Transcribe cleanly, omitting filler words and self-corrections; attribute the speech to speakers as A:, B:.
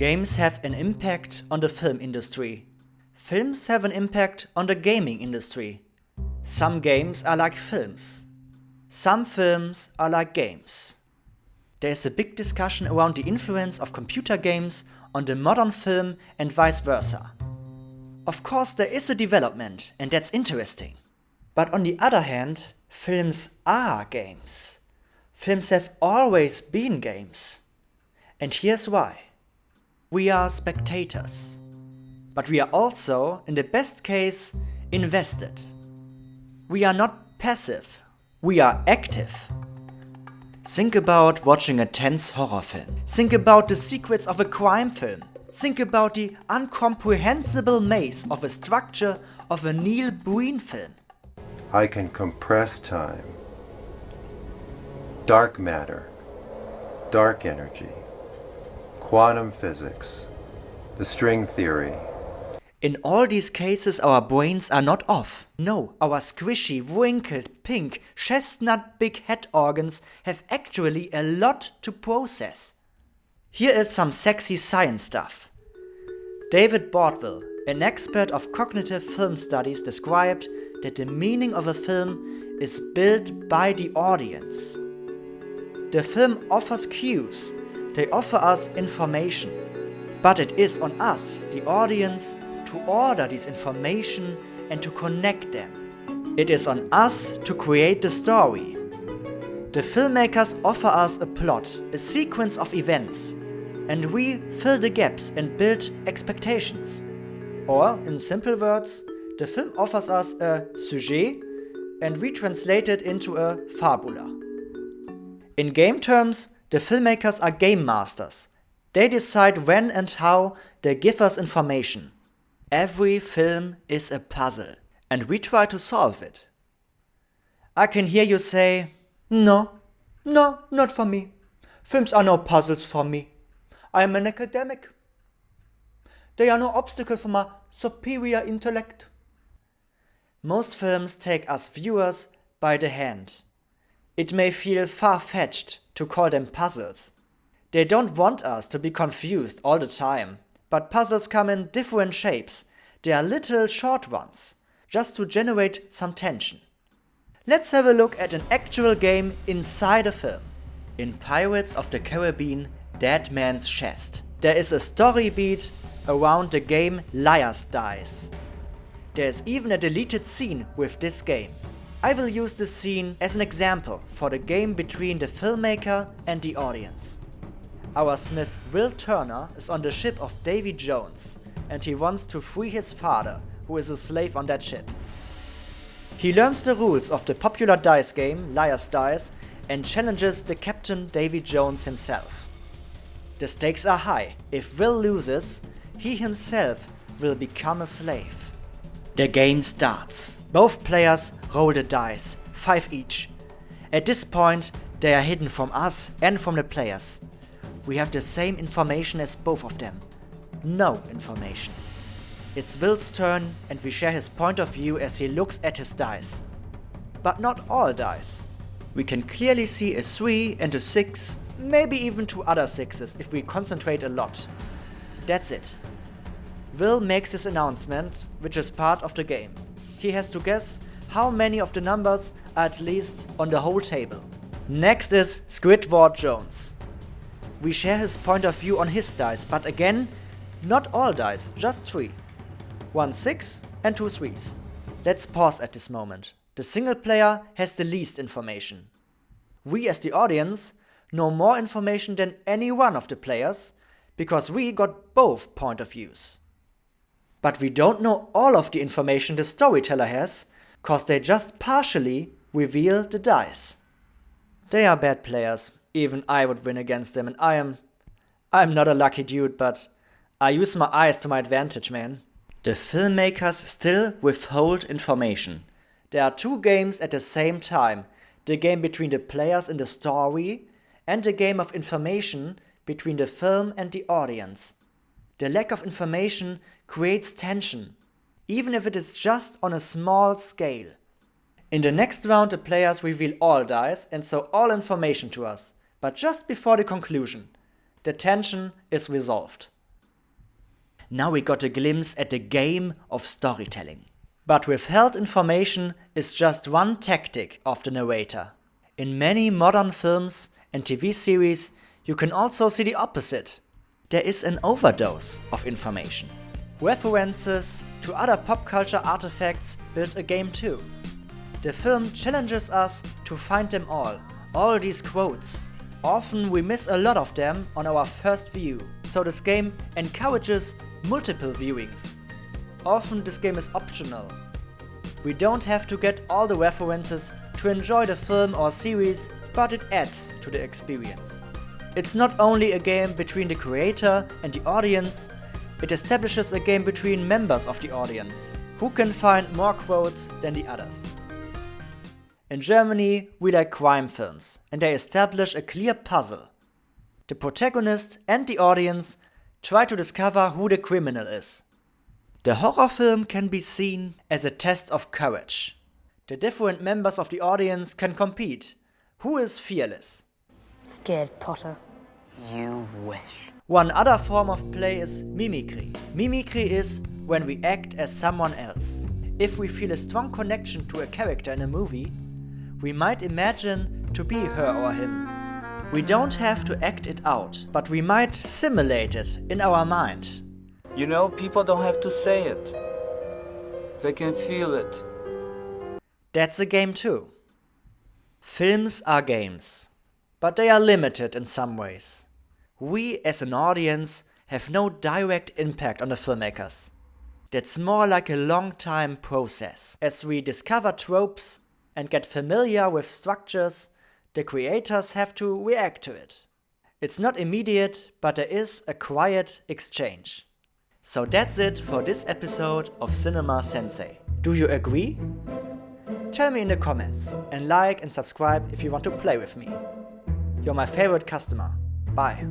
A: Games have an impact on the film industry. Films have an impact on the gaming industry. Some games are like films. Some films are like games. There is a big discussion around the influence of computer games on the modern film and vice versa. Of course, there is a development, and that's interesting. But on the other hand, films are games. Films have always been games. And here's why. We are spectators. But we are also, in the best case, invested. We are not passive. We are active. Think about watching a tense horror film. Think about the secrets of a crime film. Think about the incomprehensible maze of a structure of a Neil Breen film.
B: I can compress time. Dark matter. Dark energy. Quantum physics. The string theory.
A: In all these cases, our brains are not off. No, our squishy, wrinkled, pink, chestnut big head organs have actually a lot to process. Here is some sexy science stuff. David Bordwell, an expert of cognitive film studies, described that the meaning of a film is built by the audience. The film offers cues, they offer us information. But it is on us, the audience, to order this information and to connect them. It is on us to create the story. The filmmakers offer us a plot, a sequence of events, and we fill the gaps and build expectations. Or, in simple words, the film offers us a sujet and we translate it into a fabula. In game terms, the filmmakers are game masters. They decide when and how they give us information. Every film is a puzzle, and we try to solve it. I can hear you say, no, not for me. Films are no puzzles for me. I am an academic. They are no obstacle for my superior intellect. Most films take us viewers by the hand. It may feel far-fetched to call them puzzles. They don't want us to be confused all the time, but puzzles come in different shapes. They are little short ones, just to generate some tension. Let's have a look at an actual game inside a film. In Pirates of the Caribbean: Dead Man's Chest, there is a story beat around the game Liar's Dice. There is even a deleted scene with this game. I will use this scene as an example for the game between the filmmaker and the audience. Our smith Will Turner is on the ship of Davy Jones, and he wants to free his father, who is a slave on that ship. He learns the rules of the popular dice game, Liar's Dice, and challenges the captain Davy Jones himself. The stakes are high. If Will loses, he himself will become a slave. The game starts. Both players roll the dice, 5 each. At this point, they are hidden from us and from the players. We have the same information as both of them. No information. It's Will's turn, and we share his point of view as he looks at his dice. But not all dice. We can clearly see a 3 and a 6, maybe even 2 other 6s if we concentrate a lot. That's it. Will makes his announcement, which is part of the game. He has to guess how many of the numbers are at least on the whole table. Next is Squidward Jones. We share his point of view on his dice, but again, not all dice, just 3. 1 6 and 2 3s. Let's pause at this moment. The single player has the least information. We as the audience know more information than any one of the players because we got both point of views. But we don't know all of the information the storyteller has, cause they just partially reveal the dice. They are bad players. Even I would win against them, and I'm not a lucky dude, but I use my eyes to my advantage, man. The filmmakers still withhold information. There are 2 games at the same time. The game between the players in the story and the game of information between the film and the audience. The lack of information creates tension, even if it is just on a small scale. In the next round, the players reveal all dice and show all information to us, but just before the conclusion, the tension is resolved. Now we got a glimpse at the game of storytelling. But withheld information is just one tactic of the narrator. In many modern films and TV series, you can also see the opposite. There is an overdose of information. References to other pop culture artifacts build a game too. The film challenges us to find them all these quotes. Often we miss a lot of them on our first view, so this game encourages multiple viewings. Often this game is optional. We don't have to get all the references to enjoy the film or series, but it adds to the experience. It's not only a game between the creator and the audience, it establishes a game between members of the audience, who can find more quotes than the others. In Germany, we like crime films, and they establish a clear puzzle. The protagonist and the audience try to discover who the criminal is. The horror film can be seen as a test of courage. The different members of the audience can compete. Who is fearless?
C: Scared, Potter.
D: You wish.
A: One other form of play is mimicry. Mimicry is when we act as someone else. If we feel a strong connection to a character in a movie, we might imagine to be her or him. We don't have to act it out, but we might simulate it in our mind.
D: You know, people don't have to say it. They can feel it.
A: That's a game too. Films are games, but they are limited in some ways. We as an audience have no direct impact on the filmmakers. That's more like a long time process. As we discover tropes and get familiar with structures, the creators have to react to it. It's not immediate, but there is a quiet exchange. So that's it for this episode of Cinema Sensei. Do you agree? Tell me in the comments and like and subscribe if you want to play with me. You're my favorite customer. Bye.